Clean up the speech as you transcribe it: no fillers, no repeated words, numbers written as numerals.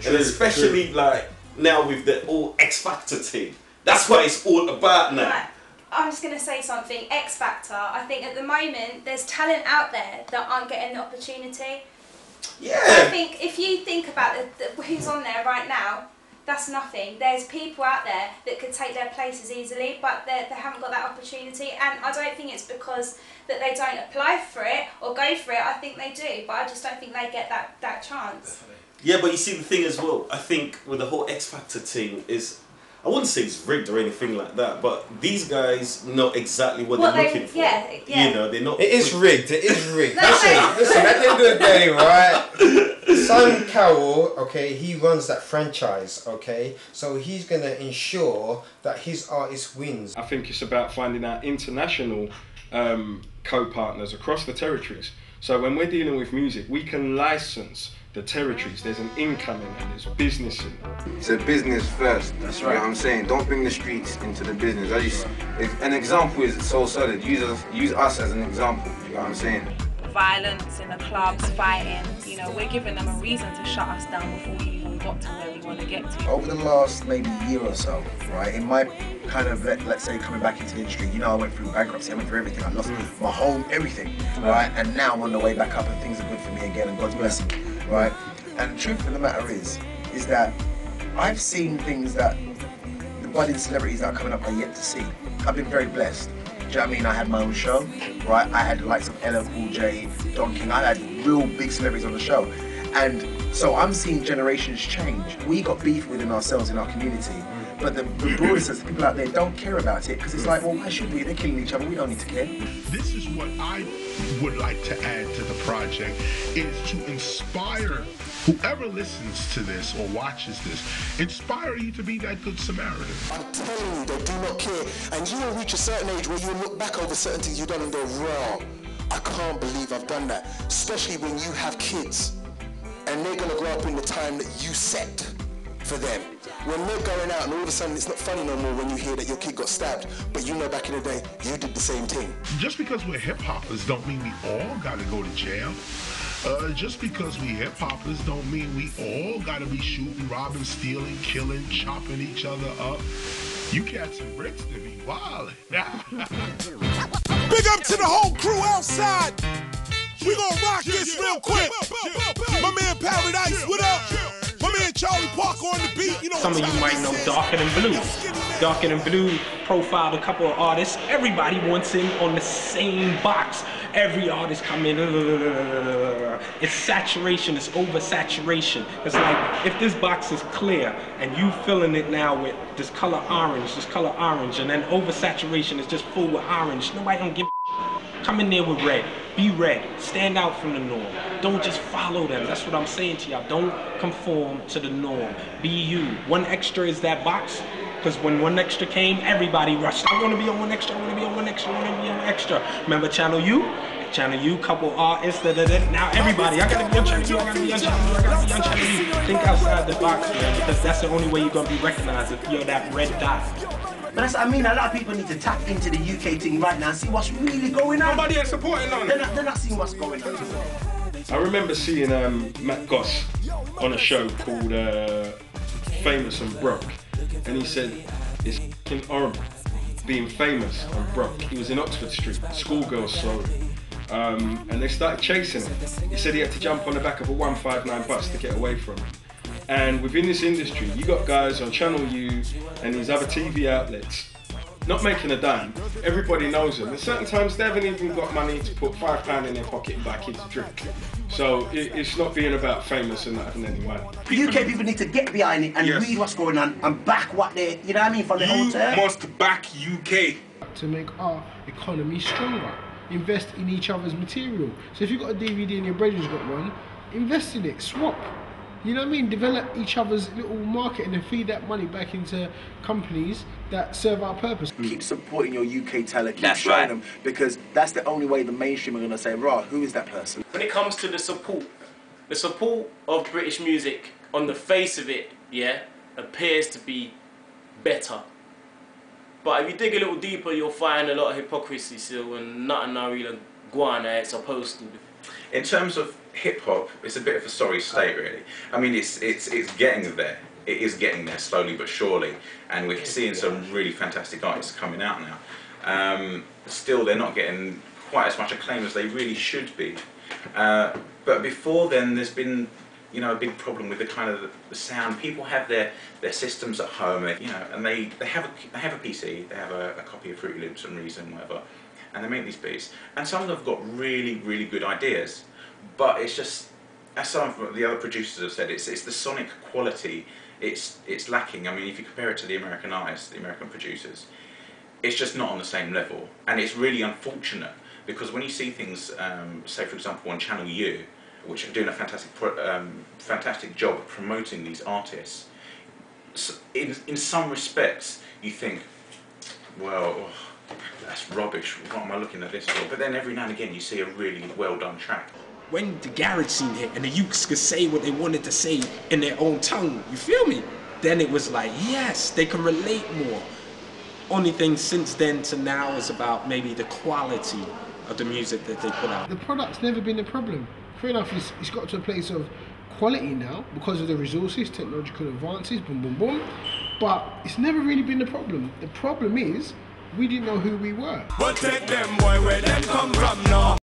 and especially like now with the all X Factor thing. That's what it's all about now. Right. I was going to say something. X Factor. I think at the moment there's talent out there that aren't getting the opportunity. Yeah. I think if you think about who's on there right now, that's nothing. There's people out there that could take their places easily, but they haven't got that opportunity. And I don't think it's because that they don't apply for it or go for it. I think they do, but I just don't think they get that chance. Yeah, but you see the thing as well. I think with the whole X Factor thing is, I wouldn't say it's rigged or anything like that, but these guys know exactly what they're looking for. Yeah. You know, they're not. It is rigged. It is rigged. Listen. At the end of the day, right? Simon Cowell, okay, he runs that franchise, okay, so he's gonna ensure that his artist wins. I think it's about finding out international co-partners across the territories. So when we're dealing with music, we can license the territories. There's an income in it, there's business in it. It's a business first. That's right. You know what I'm saying? Don't bring the streets into the business. An example is so solid. Use us as an example. You know what I'm saying? Violence in the clubs, fighting. You know, we're giving them a reason to shut us down before we even got to where we want to get to. Over the last maybe year or so, right, in my kind of, let's say, coming back into the industry, you know, I went through bankruptcy, I went through everything, I lost my home, everything, right, and now I'm on the way back up and things are good for me again and God's blessing, right, and the truth of the matter is that I've seen things that the budding celebrities that are coming up are yet to see. I've been very blessed. Do you know what I mean? I had my own show, right? I had the likes of LL Cool J, Don King. I had real big celebrities on the show. And so I'm seeing generations change. We got beef within ourselves in our community. But the broader sense, people out there don't care about it because it's like, well, why should we? They're killing each other. We don't need to care. This is what I would like to add to the project, is to inspire whoever listens to this or watches this, inspire you to be that good Samaritan. I'm telling you, they do not care. And you will reach a certain age where you look back over certain things you've done and go, raw, I can't believe I've done that. Especially when you have kids and they're going to grow up in the time that you set for them. When they're going out and all of a sudden it's not funny no more when you hear that your kid got stabbed, but you know back in the day, you did the same thing. Just because we're hip-hoppers don't mean we all got to go to jail. Just because we hip-hoppers don't mean we all gotta be shooting, robbing, stealing, killing, chopping each other up. You cats and bricks to be wild. Big up to the whole crew outside. We gonna rock this real quick. My man Paradise, what up? My man Charlie Parker on the beat. You know, some of you might know Darker Than Blue. Darker Than Blue profiled a couple of artists. Everybody wants in on the same box. Every artist come in, it's saturation, it's oversaturation. It's like, if this box is clear and you filling it now with this color orange, and then oversaturation is just full with orange, nobody don't give a come in there with red, be red, stand out from the norm. Don't just follow them, that's what I'm saying to y'all. Don't conform to the norm, be you. One extra is that box. Because when One Extra came, everybody rushed. I want to be on One Extra, I want to be on One Extra, I want to be on Extra. Remember Channel U? Channel U, couple artists, now everybody, I gotta be on Channel U, I gotta be on Channel U, I gotta be on Channel U. Think outside the box, man, because that's the only way you're gonna be recognized, if you're that red dot. But that's, I mean, a lot of people need to tap into the UK thing right now and see what's really going on. Nobody is supporting on it. They're not seeing what's going on. I remember seeing Matt Goss on a show called Famous and Broke. And he said, it's f***ing horrible being famous and broke. He was in Oxford Street, schoolgirls saw him. And they started chasing him. He said he had to jump on the back of a 159 bus to get away from him. And within this industry, you got guys on Channel U and these other TV outlets not making a dime. Everybody knows them. At certain times, they haven't even got money to put £5 in their pocket and buy kids a drink. So it's not being about famous and not having any money. The UK people need to get behind it and read what's going on and back what they, you know what I mean, from the whole term. You must back UK. To make our economy stronger. Invest in each other's material. So if you've got a DVD and your brother's got one, invest in it, swap. You know what I mean? Develop each other's little marketing and feed that money back into companies that serve our purpose. Keep supporting your UK talent, keep showing them, because that's the only way the mainstream are going to say, right, who is that person? When it comes to the support of British music, on the face of it, yeah, appears to be better. But if you dig a little deeper, you'll find a lot of hypocrisy still and nothing really go on there it's supposed to. In terms of hip hop is a bit of a sorry state, really. I mean, it's getting there. It is getting there slowly but surely, and we're seeing some really fantastic artists coming out now. Still, they're not getting quite as much acclaim as they really should be. But before then, there's been, you know, a big problem with the kind of the sound. People have their systems at home, you know, and they have a PC, they have a copy of Fruity Loops and Reason, whatever, and they make these beats. And some of them have got really, really good ideas, but it's just, as some of the other producers have said, it's the sonic quality. It's lacking. I mean, if you compare it to the American artists, the American producers, it's just not on the same level, and it's really unfortunate because when you see things, say for example on Channel U, which are doing a fantastic job of promoting these artists, in some respects you think, well, that's rubbish. What am I looking at this for? But then every now and again you see a really well done track. When the garage scene hit and the youths could say what they wanted to say in their own tongue, you feel me? Then it was like, yes, they can relate more. Only thing since then to now is about maybe the quality of the music that they put out. The product's never been a problem. Fair enough, it's got to a place of quality now because of the resources, technological advances, boom, boom, boom. But it's never really been a problem. The problem is, we didn't know who we were. But take them boy, where them come from now?